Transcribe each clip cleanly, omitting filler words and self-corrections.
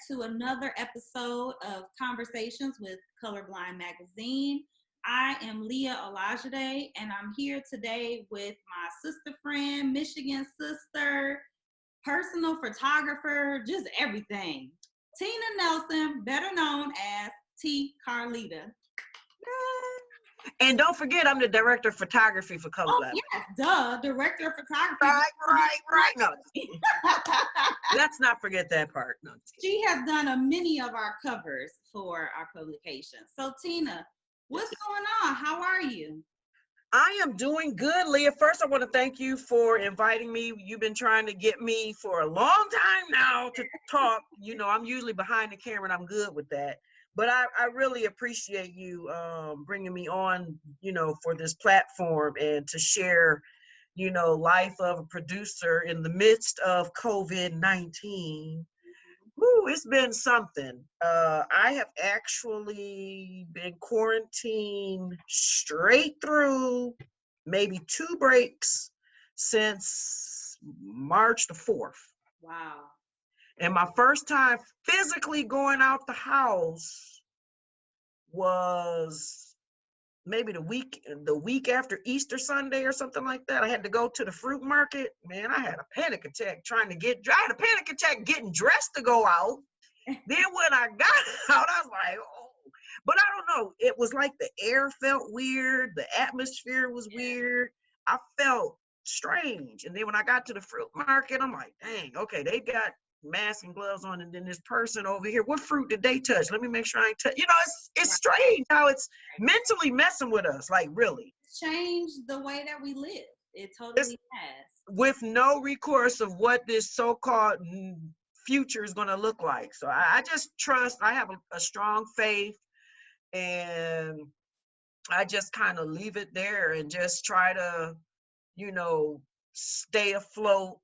to another episode of Conversations with ColorBlind Magazine. I am Leah Olajide, and I'm here today with my sister friend, Michigan sister, personal photographer, just everything. Tina Nelson, better known as T. Carlita. And don't forget, I'm the director of photography for ColorBlind. Oh, yes, duh, director of photography. Right. No, let's not forget that part. No, she has done many of our covers for our publications. So, Tina, what's going on? How are you? I am doing good, Leah. First, I want to thank you for inviting me. You've been trying to get me for a long time now to talk. You know, I'm usually behind the camera, and I'm good with that. But I really appreciate you bringing me on, you know, for this platform and to share, you know, life of a producer in the midst of COVID-19. Woo, it's been something. I have actually been quarantined straight through, maybe 2 breaks since March the 4th. Wow. And my first time physically going out the house was maybe the week after Easter Sunday or something like that. I had to go to the fruit market. Man, I had a panic attack getting dressed to go out. Then when I got out, I was like, oh. But I don't know. It was like the air felt weird. The atmosphere was weird. I felt strange. And then when I got to the fruit market, I'm like, dang, okay, they got mask and gloves on, and then this person over here, what fruit did they touch? Let me make sure I ain't touch. You know, it's strange how it's mentally messing with us, like really. It's changed the way that we live. It totally has. With no recourse of what this so-called future is going to look like. So I just trust, I have a strong faith, and I just kind of leave it there and just try to, you know, stay afloat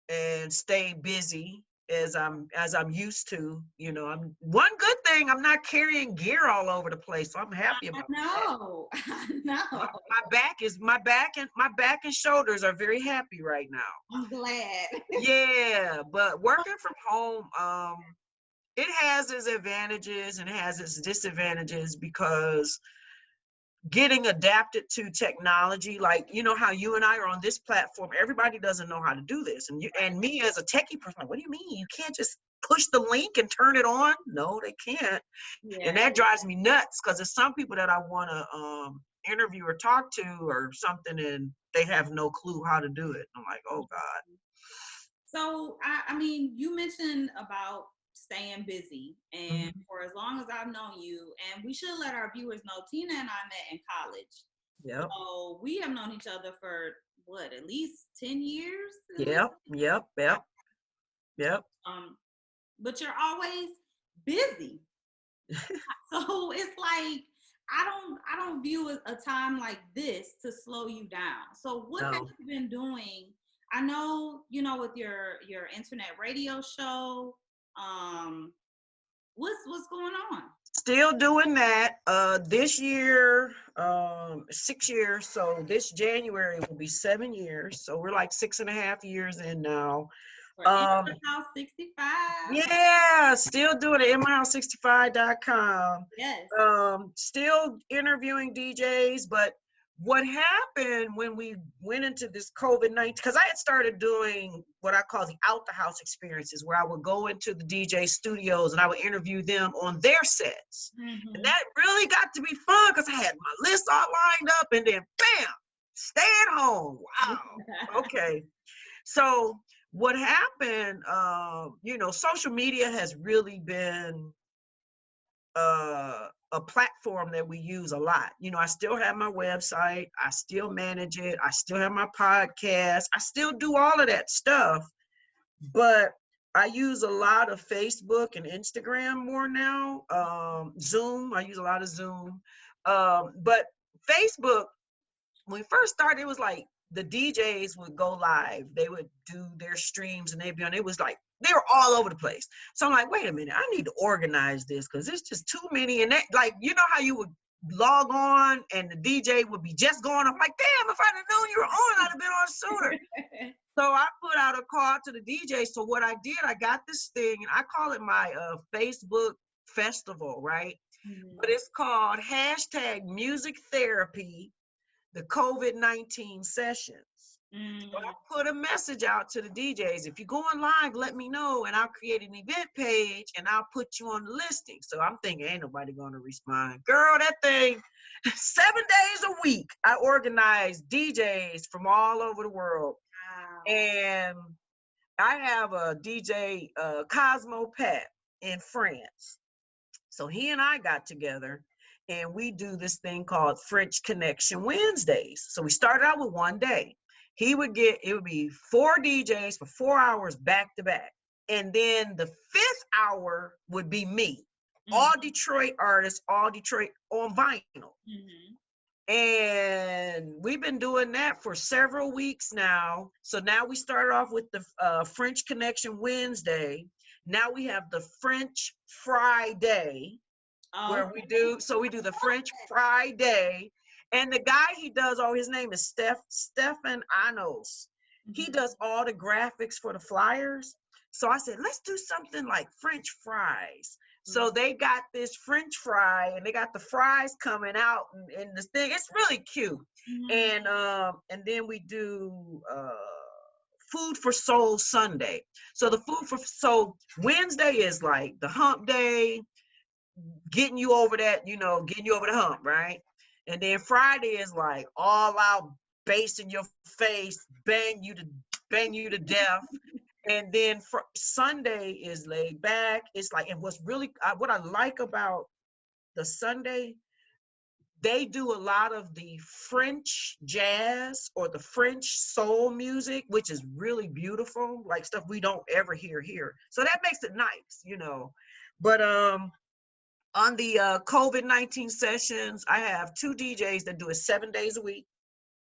and stay busy as I'm used to. You know, one good thing, I'm not carrying gear all over the place, so I'm happy about that. I know. My back and shoulders are very happy right now. I'm glad. Yeah, but working from home, it has its advantages and it has its disadvantages, because getting adapted to technology, like, you know how you and I are on this platform, everybody doesn't know how to do this. And me as a techie person, what do you mean? You can't just push the link and turn it on? No, they can't. Yeah. And that drives me nuts, because there's some people that I want to interview or talk to or something, and they have no clue how to do it. I'm like, oh God. So, I mean, you mentioned about staying busy, and for as long as I've known you, and we should let our viewers know, Tina and I met in college. Yep. So we have known each other for what, at least 10 years? Yep. But you're always busy. So it's like I don't view a time like this to slow you down. So what have you been doing? I know, you know, with your internet radio show, what's going on? Still doing that. This year, 6 years. So this January will be 7 years. So we're like 6.5 years in now. For House 65. Yeah, still doing it. MyHouse65.com. Yes. Still interviewing DJs, but what happened when we went into this COVID-19, because I had started doing what I call the out the house experiences, where I would go into the DJ studios and I would interview them on their sets. Mm-hmm. And that really got to be fun, because I had my list all lined up, and then bam, stay at home. Wow. Okay. So what happened, you know, social media has really been a platform that we use a lot. You know, I still have my website, I still manage it, I still have my podcast, I still do all of that stuff, but I use a lot of Facebook and Instagram more now. Zoom, I use a lot of Zoom. But Facebook, when we first started, it was like the DJs would go live, they would do their streams, and they'd be on, it was like, they were all over the place. So I'm like, wait a minute, I need to organize this, because it's just too many. And that, like, you know how you would log on and the DJ would be just going. I'm like, damn, if I'd have known you were on, I'd have been on sooner. So I put out a call to the DJ. So what I did, I got this thing, and I call it my Facebook festival, right? But Mhm. it's called hashtag Music Therapy, the COVID-19 sessions. So I Mm. put a message out to the DJs. If you go online, let me know, and I'll create an event page, and I'll put you on the listing. So I'm thinking, ain't nobody going to respond. Girl, that thing, 7 days a week, I organize DJs from all over the world. Wow. And I have a DJ, Cosmo Pat in France. So he and I got together and we do this thing called French Connection Wednesdays. So we started out with one day. It would be 4 DJs for 4 hours back to back. And then the fifth hour would be me. All Mhm. Detroit artists, all Detroit on vinyl. Mhm. And we've been doing that for several weeks now. So now we started off with the French Connection Wednesday. Now we have the French Friday, Oh. where we do the French Friday. And the guy he does all, his name is Stefan Anos. He Mhm. does all the graphics for the flyers. So I said, let's do something like French fries. So Mhm. they got this French fry and they got the fries coming out in this thing. It's really cute. Mhm. And then we do Food for Soul Sunday. So the Food for Soul Wednesday is like the hump day, getting you over that, getting you over the hump, right? And then Friday is like all out bass in your face, bang you to death. And then Sunday is laid back. It's like, and what I like about the Sunday, they do a lot of the French jazz or the French soul music, which is really beautiful, like stuff we don't ever hear here. So that makes it nice. But on the COVID-19 sessions, I have 2 DJs that do it 7 days a week.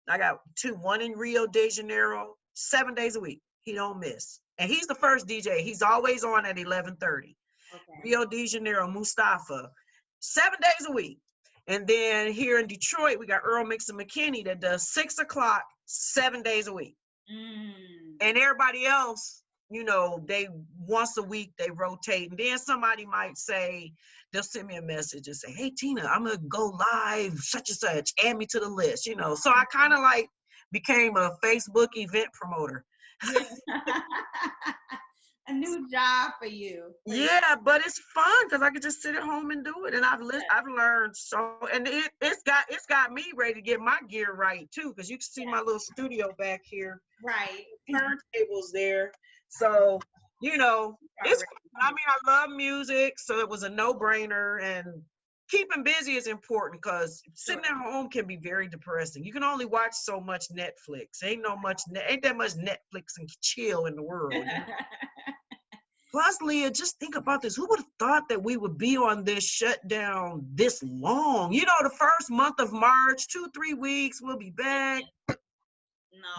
I got one in Rio de Janeiro, 7 days a week. He don't miss. And he's the first DJ. He's always on at 11:30. Okay. Rio de Janeiro, Mustafa, 7 days a week. And then here in Detroit, we got Earl Mixon McKinney that does 6 o'clock, 7 days a week. Mm. And everybody else, they once a week they rotate. And then somebody might say, they'll send me a message and say, hey Tina, I'm gonna go live, such and such, add me to the list. So I kind of like became a Facebook event promoter. Yeah. A new job for you. Yeah, but it's fun because I could just sit at home and do it. And Yeah. I've learned so, and it's got me ready to get my gear right too, because you can see my little studio back here, Right. turntables there. So, it's Already. fun. I mean, I love music, so it was a no-brainer. And keeping busy is important because Sure. sitting at home can be very depressing. You can only watch so much Netflix. Ain't that much Netflix and chill in the world. Plus, Leah, just think about this. Who would have thought that we would be on this shutdown this long? The first month of March, 2, 3 weeks, we'll be back.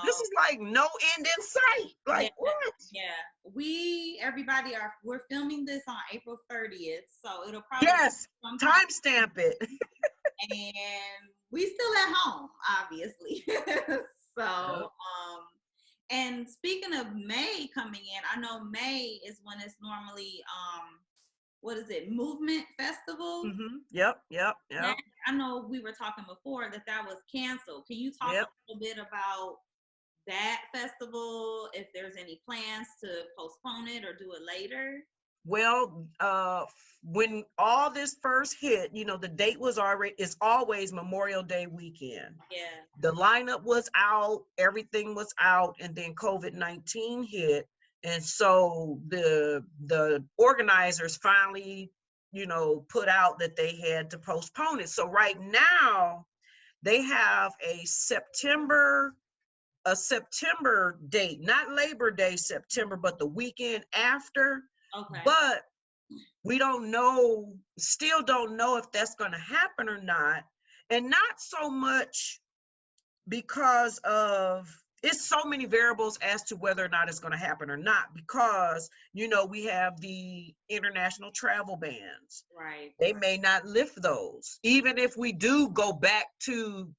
This No. is like no end in sight. Yeah. Like, what? Yeah. We're filming this on April 30th, so it'll probably be Yes, sometime. timestamp it. And we still at home, obviously. So, Yep. and speaking of May coming in, I know May is when it's normally what is it, Movement Festival? Yep. That, I know we were talking before that was canceled. Can you talk a Yep. little bit about that festival, if there's any plans to postpone it or do it later? Well, when all this first hit, the date it's always Memorial Day weekend. Yeah. The lineup was out, everything was out, and then COVID-19 hit. And so the organizers finally, put out that they had to postpone it. So right now they have a September date, not Labor Day September, but the weekend after. Okay. But we still don't know if that's going to happen or not. And not so much because of, it's so many variables as to whether or not it's going to happen or not, because we have the international travel bans. Right. They may not lift those, even if we do go back to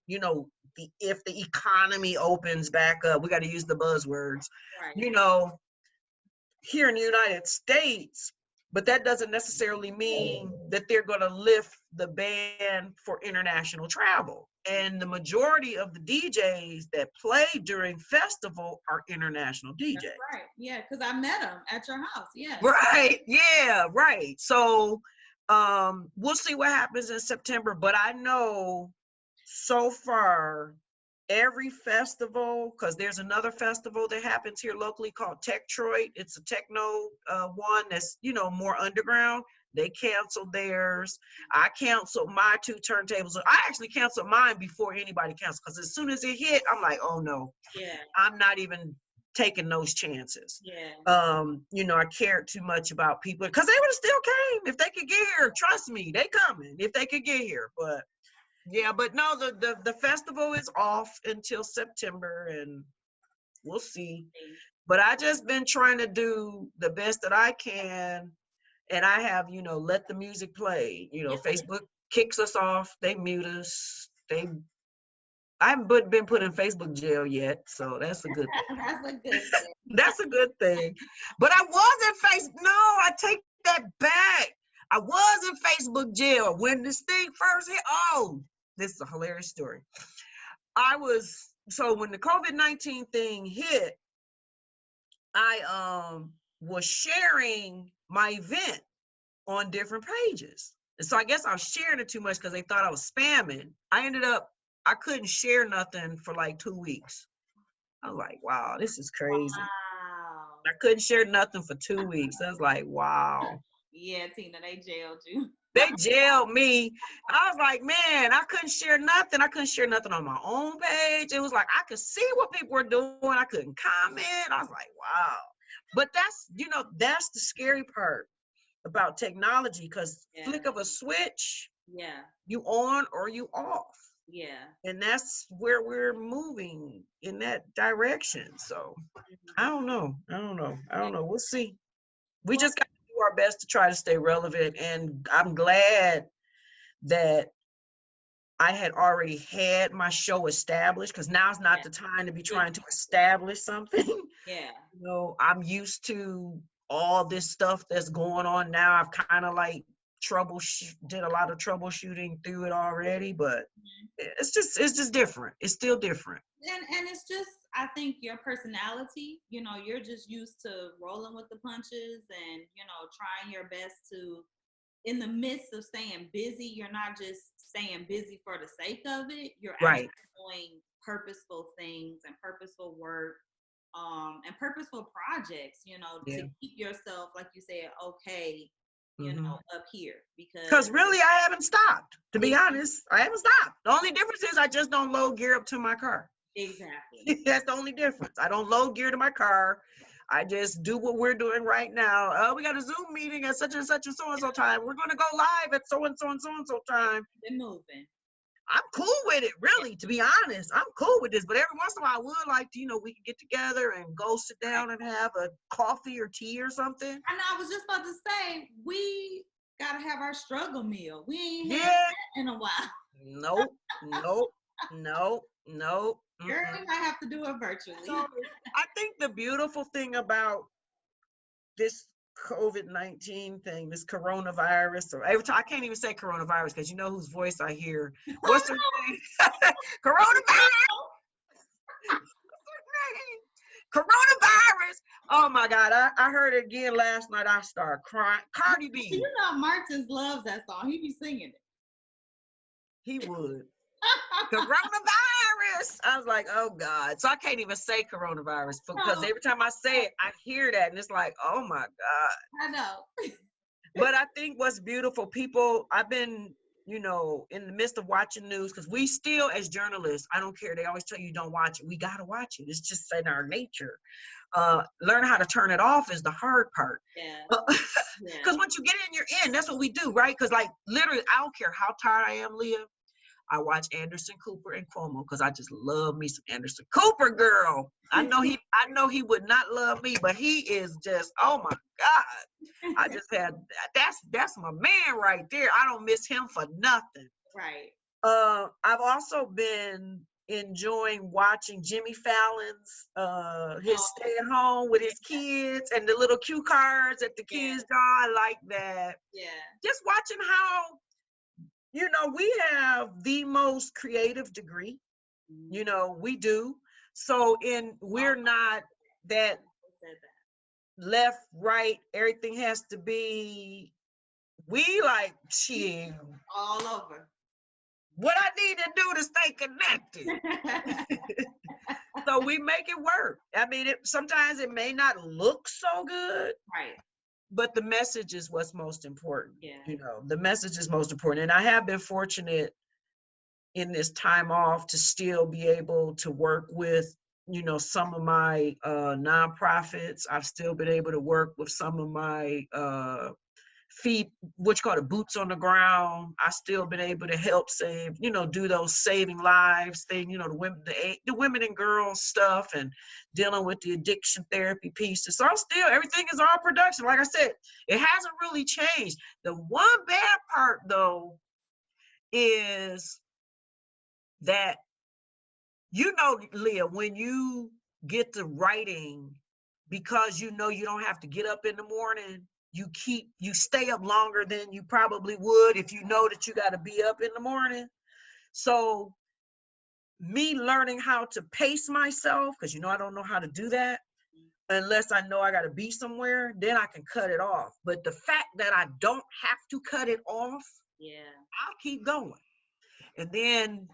if the economy opens back up, we got to use the buzzwords, Right. you know, here in the United States, but that doesn't necessarily mean that they're going to lift the ban for international travel. And the majority of the DJs that play during festival are international DJs. That's right. Yeah, because I met them at your house. Yeah. Right. Yeah, right. So we'll see what happens in September, but I know so far every festival, because there's another festival that happens here locally called Techtroid. It's a techno one that's, you know, more underground. They canceled theirs. I canceled my 2 turntables. I actually canceled mine before anybody canceled, because as soon as it hit, I'm like, oh no, Yeah. I'm not even taking those chances. Yeah. You know, I cared too much about people, because they would have still came if they could get here. Trust me, they coming if they could get here. But yeah, but no, the festival is off until September, and we'll see. But I just been trying to do the best that I can, and I have, you know, let the music play. You know, Yeah. Facebook kicks us off, they mute us, I haven't been put in Facebook jail yet, so that's a good thing. That's a good thing. That's a good thing. But I was in Facebook. No, I take that back. I was in Facebook jail when this thing first hit. Oh, this is a hilarious story. So when the COVID-19 thing hit, I was sharing my event on different pages. And so I guess I was sharing it too much because they thought I was spamming. I couldn't share nothing for like 2 weeks. I was like, wow, this is crazy. Wow. I couldn't share nothing for 2 weeks. I was like, wow. Yeah, Tina, they jailed you. They jailed me. I was like, man, I couldn't share nothing. I couldn't share nothing on my own page. It was like, I could see what people were doing. I couldn't comment. I was like, wow. But that's the scary part about technology, because flick of a switch, yeah, you on or you off. Yeah. And that's where we're moving, in that direction. So I don't know. We'll see. We just got to do our best to try to stay relevant. And I'm glad that I had already had my show established, because now's not the time to be trying to establish something. Yeah. You know, I'm used to all this stuff that's going on now. I've kind of like did a lot of troubleshooting through it already, but it's just different. It's still different. And it's just, I think your personality, you know, you're just used to rolling with the punches and, you know, trying your best to, in the midst of staying busy, you're not just staying busy for the sake of it. You're actually doing purposeful things and purposeful work, and purposeful projects, you know, to keep yourself, like you said, okay, you know, up here. Because really, I haven't stopped. To be honest, I haven't stopped. The only difference is I just don't load gear up to my car. Exactly. That's the only difference. I don't load gear to my car. I just do what we're doing right now. We got a Zoom meeting at such and such and so-and-so time. We're going to go live at so-and-so and so-and-so time. They're moving. I'm cool with it, really, to be honest. I'm cool with this. But every once in a while, I would like to, you know, we can get together and go sit down and have a coffee or tea or something. And I was just about to say, we got to have our struggle meal. We ain't had that in a while. Nope. Girl, we might have to do it virtually. So I think the beautiful thing about this COVID-19 thing, this coronavirus, or every time I can't even say coronavirus because you know whose voice I hear. What's her name? Coronavirus. Coronavirus. Oh my God. I heard it again last night. I started crying. Cardi B. You know Martins loves that song. He be singing it. He would. Coronavirus. I was like, oh God. So I can't even say coronavirus because every time I say it, I hear that and it's like, oh my God. I know. But I think what's beautiful, people, I've been, you know, in the midst of watching news, because we still, as journalists, I don't care. They always tell you don't watch it. We got to watch it. It's just in our nature. Learn how to turn it off is the hard part. Because once you get in, you're in. That's what we do, right? Because like literally, I don't care how tired I am, Leah. I watch Anderson Cooper and Cuomo because I just love me some Anderson Cooper, girl. I know he would not love me, but he is just, oh my God. I just had that's my man right there. I don't miss him for nothing. Right. I've also been enjoying watching Jimmy Fallon's his Oh, stay at home with his kids and the little cue cards that the yeah, kids draw. I like that. yeah. Just watching how, we have the most creative degree. We do. So we're not that left, right, everything has to be, we like, shit, All over. what I need to do to stay connected. So we make it work. I mean, sometimes it may not look so good, Right. but the message is what's most important. Yeah. The message is most important. And I have been fortunate in this time off to still be able to work with, some of my nonprofits. I've still been able to work with some of my feet, what's called a boots on the ground. I still been able to help save, do those saving lives thing, the women and girls stuff, and dealing with the addiction therapy pieces. So everything is all production. Like I said, it hasn't really changed. The one bad part though is that, Leah, when you get to writing, because you don't have to get up in the morning, you stay up longer than you probably would if you know that you got to be up in the morning. So me learning how to pace myself, because I don't know how to do that unless I know I got to be somewhere, then I can cut it off. But the fact that I don't have to cut it off, I'll keep going. And then,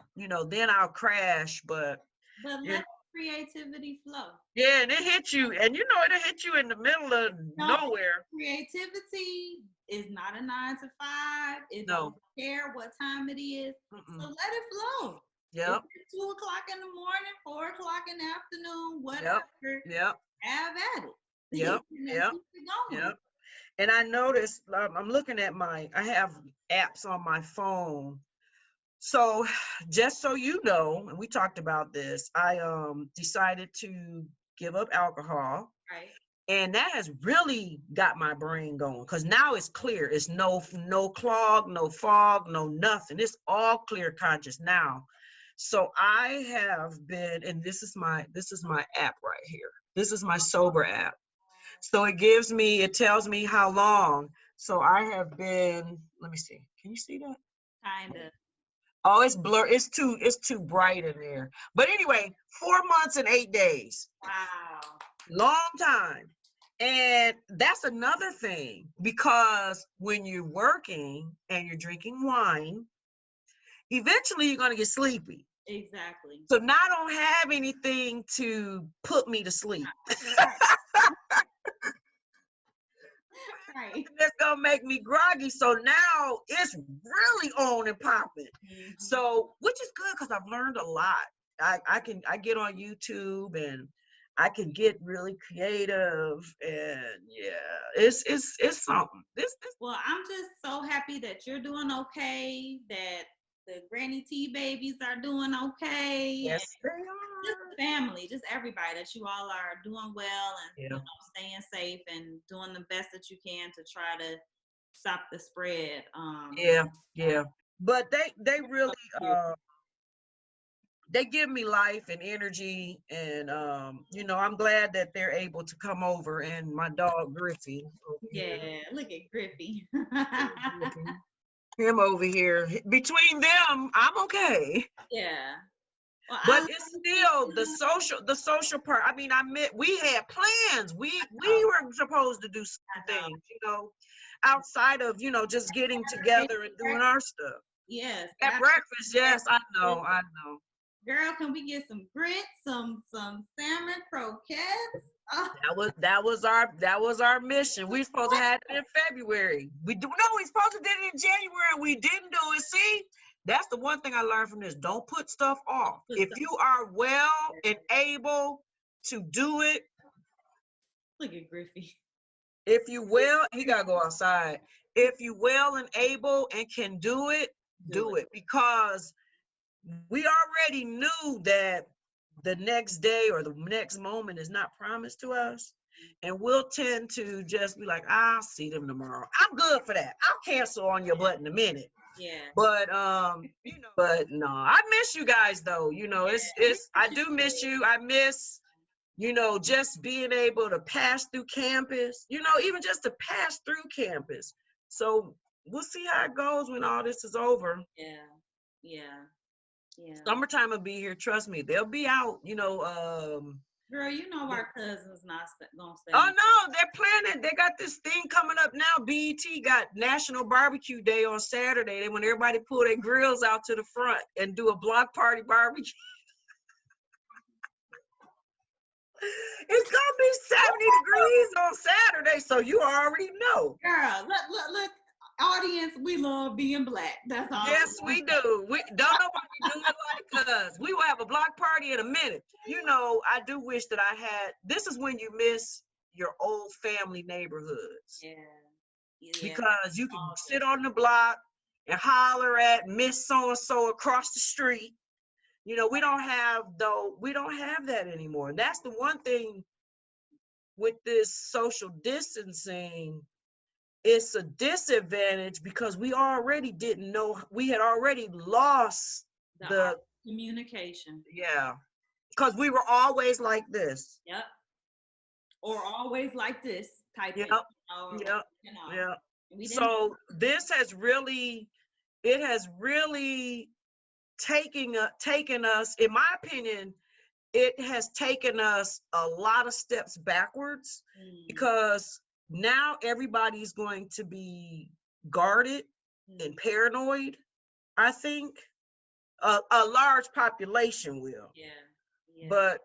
then I'll crash, but let creativity flow. Yeah, and it hit you, and it'll hit you in the middle of nowhere. Creativity is not a 9 to 5. It don't care what time it is. So let it flow. Yep. If it's 2 o'clock in the morning, 4 o'clock in the afternoon, whatever. Yep. Have at it. Yep. Yep. Keep it going. Yep. And I noticed, I'm looking at I have apps on my phone. So just so you know, and we talked about this, I decided to give up alcohol. Right. And that has really got my brain going, because now it's clear. It's no clog, no fog, no nothing. It's all clear conscious now. So I have been, and this is my app right here. This is my sober app. So it tells me how long. So I have been, let me see. Can you see that? Kind of. Oh, it's blurred. It's too bright in there. But anyway, 4 months and 8 days. Wow. Long time. And that's another thing, because when you're working and you're drinking wine, eventually you're going to get sleepy. Exactly. So now I don't have anything to put me to sleep. Right. That's gonna make me groggy. So now it's really on and popping. Mm-hmm. So, which is good, because I've learned a lot. I get on YouTube and I can get really creative, and it's something. Well, I'm just so happy that you're doing okay, that the granny T babies are doing okay. Yes, they are. Just the family, just everybody, that you all are doing well and staying safe and doing the best that you can to try to stop the spread. But they really they give me life and energy, and I'm glad that they're able to come over. And my dog Griffey. Look at Griffey. Him over here. Between them, I'm okay. Yeah. Well, but it's still the social part. I mean, we had plans. We were supposed to do some things, outside of, just getting together and doing our stuff. Yes. At breakfast, yes, I know. Girl, can we get some grits, some salmon croquettes? Oh. That was our mission. We supposed to have it in February. We supposed to do it in January. We didn't do it. See, that's the one thing I learned from this. Don't put stuff off. If you are well and able to do it. Look at Griffey. If you he gotta go outside. If you well and able and can do it, do it. Because we already knew that the next day or the next moment is not promised to us. And we'll tend to just be like, I'll see them tomorrow. I'm good for that. I'll cancel on your butt in a minute. Yeah. But but no, I miss you guys though. Yeah. I do miss you. I miss, just being able to pass through campus, even just to pass through campus. So we'll see how it goes when all this is over. Yeah. Yeah. Yeah. Summertime will be here. Trust me, they'll be out. Girl, you know our cousins not gonna stay Oh in. no, they're planning. They got this thing coming up now. BET got National Barbecue Day on Saturday. They want everybody to pull their grills out to the front and do a block party barbecue. It's gonna be 70 degrees on Saturday, so you already know. Girl, look, audience, we love being black. That's all. Yes, we do. We don't nobody do it like us. We will have a block party in a minute. I do wish that I had. This is when you miss your old family neighborhoods. Yeah. Yeah. Because you can sit on the block and holler at Miss So-and-so across the street. We don't have that anymore. And that's the one thing with this social distancing. It's a disadvantage because we already didn't know, we had already lost the communication. Yeah, because we were always like this. Yep. Or always like this type. Yep. Of, Yep. So this has really, it has really taken us, in my opinion, it has taken us a lot of steps backwards because now everybody's going to be guarded and paranoid. I think a large population will. Yeah.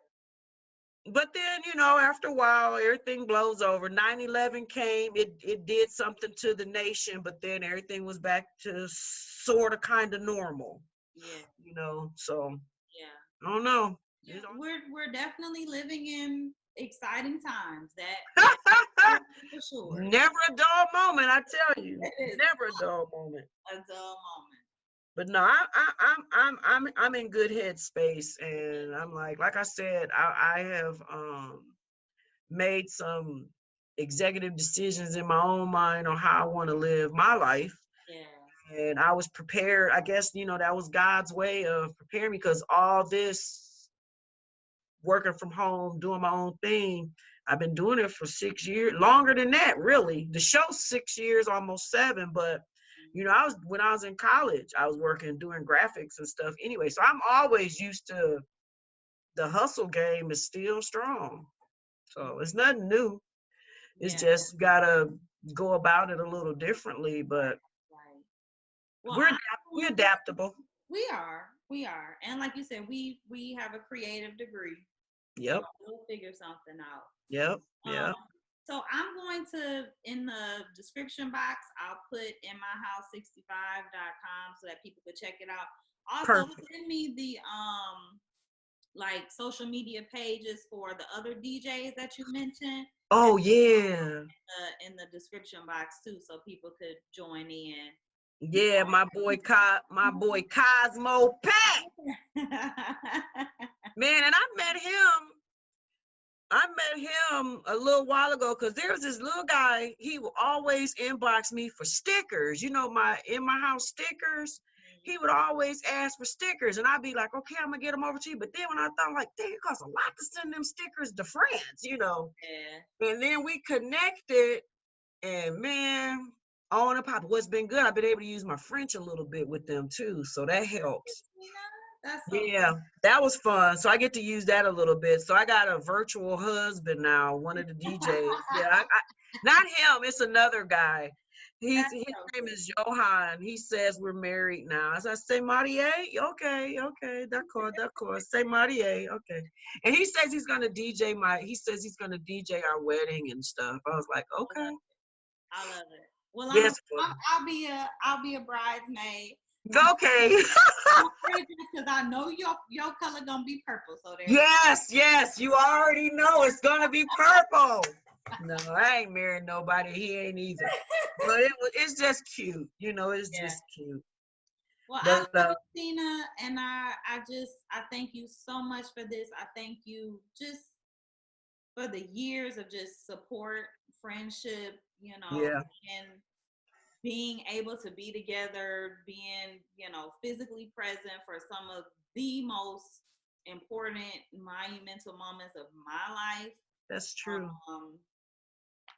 But then, after a while, everything blows over. 9/11 came, it did something to the nation, but then everything was back to sort of kind of normal. Yeah. So yeah. I don't know. Yeah, we're definitely living in exciting times. That for sure. Never a dull moment, I tell you. Never a dull moment. A dull moment. But no, I'm in good headspace, and I'm like I said, I have made some executive decisions in my own mind on how I want to live my life. Yeah. And I was prepared. I guess, that was God's way of preparing me, because all this working from home, doing my own thing, I've been doing it for 6 years, longer than that, really. The show's 6 years, almost 7, but when I was in college, I was working, doing graphics and stuff anyway. So I'm always used to, the hustle game is still strong. So it's nothing new. It's just gotta go about it a little differently, but well, we're adaptable. We are. And like you said, we have a creative degree. Yep. We'll figure something out. Yep. So I'm going to, in the description box, I'll put inmyhouse65.com so that people could check it out. Also, send me the like social media pages for the other DJs that you mentioned. Oh yeah. In the description box too, so people could join in. Yeah, my boy Cosmo Pat. Man, and I met him a little while ago, because there was this little guy, he would always inbox me for stickers, my In My House stickers. He would always ask for stickers, and I'd be like, okay, I'm gonna get them over to you. But then when I thought, like, dang, it costs a lot to send them stickers to friends, Yeah. And then we connected, and man, on and pop. What's been good, I've been able to use my French a little bit with them too, so that helps. That's so yeah, that was fun. So I get to use that a little bit. So I got a virtual husband now, one of the DJs. Yeah, not him. It's another guy. His name is Johan. He says we're married now. As I say, Marie, okay, d'accord. Say Marie, okay. And he says he's gonna DJ our wedding and stuff. I was like, okay. I love it. Well, yes, I'll be a bridesmaid. Okay. Because I know your color gonna be purple. So there. Yes, you already know it's gonna be purple. No, I ain't married nobody. He ain't either. But it's just cute, it's just cute. Well, I love Tina, and I thank you so much for this. I thank you just for the years of just support, friendship, Yeah. And being able to be together, being, physically present for some of the most important, monumental moments of my life. That's true. Um,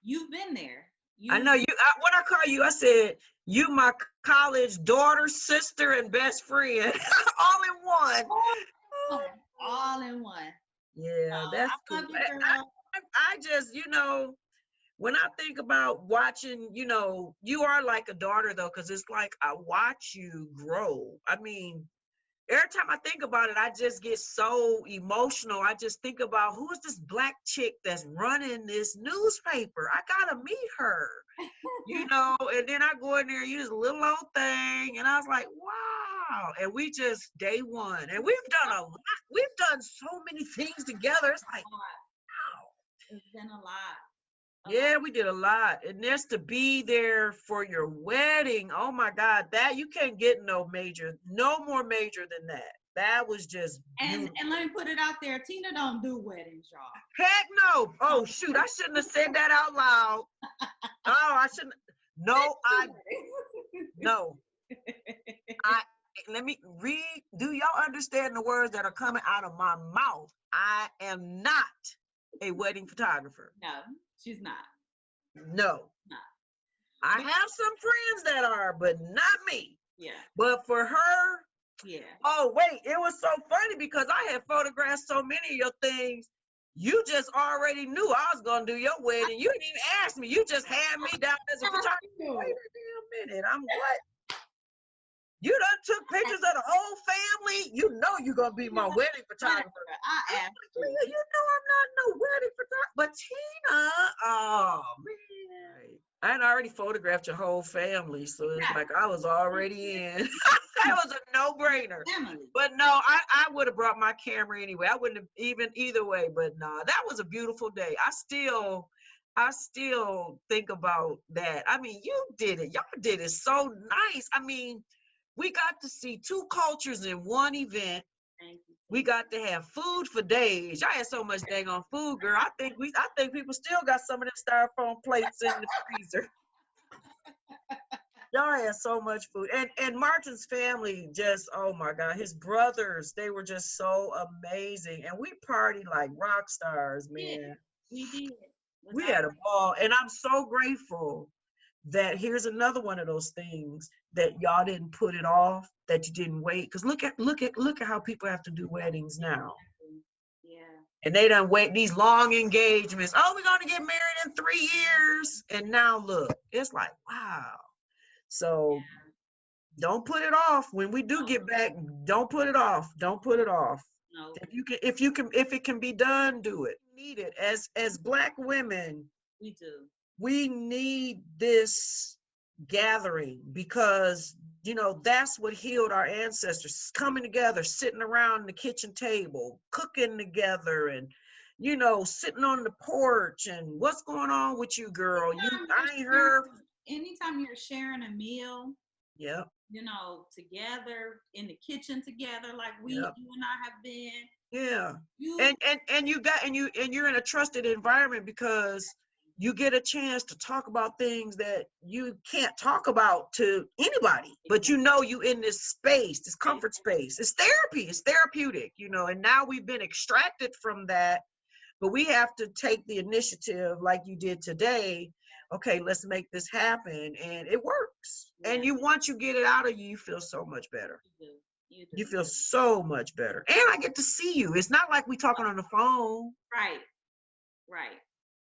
you've been there. I You know you. What I call you, I said you my college daughter, sister, and best friend, all in one. all in one. Yeah, that's I cool. love you, girl. I just, when I think about watching, you are like a daughter though, because it's like I watch you grow. I mean, every time I think about it, I just get so emotional. I just think about who is this black chick that's running this newspaper? I gotta meet her, and then I go in there, you just a little old thing, and I was like, wow. And we just day one, and we've done a lot. We've done so many things together. It's like, wow. It's been a lot. Yeah, we did a lot. And just to be there for your wedding. Oh my God, that you can't get no more major than that. That was just beautiful. And let me put it out there. Tina don't do weddings, y'all. Heck no. Oh shoot, I shouldn't have said that out loud. Oh, I shouldn't. No, no. Let me read. Do y'all understand the words that are coming out of my mouth? I am not a wedding photographer. No, she's not. No. I have some friends that are, but not me. Yeah. But for her, yeah. Oh, wait, it was so funny because I had photographed so many of your things. You just already knew I was going to do your wedding. You didn't even ask me. You just had me down as a photographer. Wait a damn minute. I'm what? You done took pictures of the whole family. You know you're going to be my wedding photographer. I asked you. You know I'm not no wedding photographer. But Tina, oh, man. I had already photographed your whole family, so it's like I was already in. That was a no-brainer. But no, I would have brought my camera anyway. I wouldn't have even either way. But no, that was a beautiful day. I still think about that. I mean, you did it. Y'all did it so nice. I mean, we got to see two cultures in one event. We got to have food for days. Y'all had so much dang on food, girl. I think people still got some of them styrofoam plates in the freezer. Y'all had so much food. And Martin's family just, oh my God, his brothers, they were just so amazing. And we partied like rock stars, man. We did. We had a ball. And I'm so grateful that here's another one of those things that y'all didn't put it off, that you didn't wait. Because look at how people have to do weddings now. Yeah. And they done wait these long engagements. Oh, we're gonna get married in 3 years. And now look, it's like, wow. So don't put it off. When we do get back, don't put it off. Don't put it off. No. If it can be done, do it. We need it as Black women. We do. We need this gathering because that's what healed our ancestors, coming together, sitting around the kitchen table, cooking together, and sitting on the porch. And what's going on with you, girl? I ain't heard. Anytime you're sharing a meal, yeah, together in the kitchen together, like you and I have been. Yeah. And you're in a trusted environment because you get a chance to talk about things that you can't talk about to anybody, but you in this space, this comfort space. It's therapy, it's therapeutic, and now we've been extracted from that, but we have to take the initiative like you did today. Okay, let's make this happen, and it works. And once you get it out of you, you feel so much better. You feel so much better. And I get to see you. It's not like we talking on the phone. Right.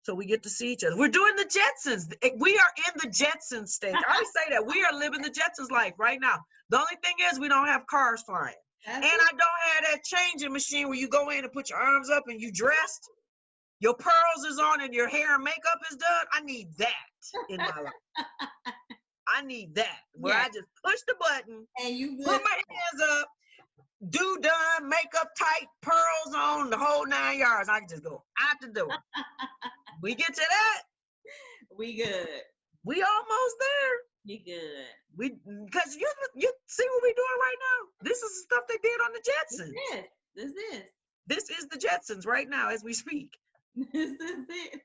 So we get to see each other. We're doing the Jetsons. We are in the Jetsons stage. I always say that. We are living the Jetsons life right now. The only thing is we don't have cars flying. I don't have that changing machine where you go in and put your arms up and you dressed. Your pearls is on and your hair and makeup is done. I need that in my life. I need that. Where I just push the button and you put my hands up, do done, makeup tight, pearls on, the whole 9 yards. I can just go out the door. We get to that. We good. We almost there. We good. Because you see what we doing right now. This is the stuff they did on the Jetsons. This is the Jetsons right now as we speak. This is it.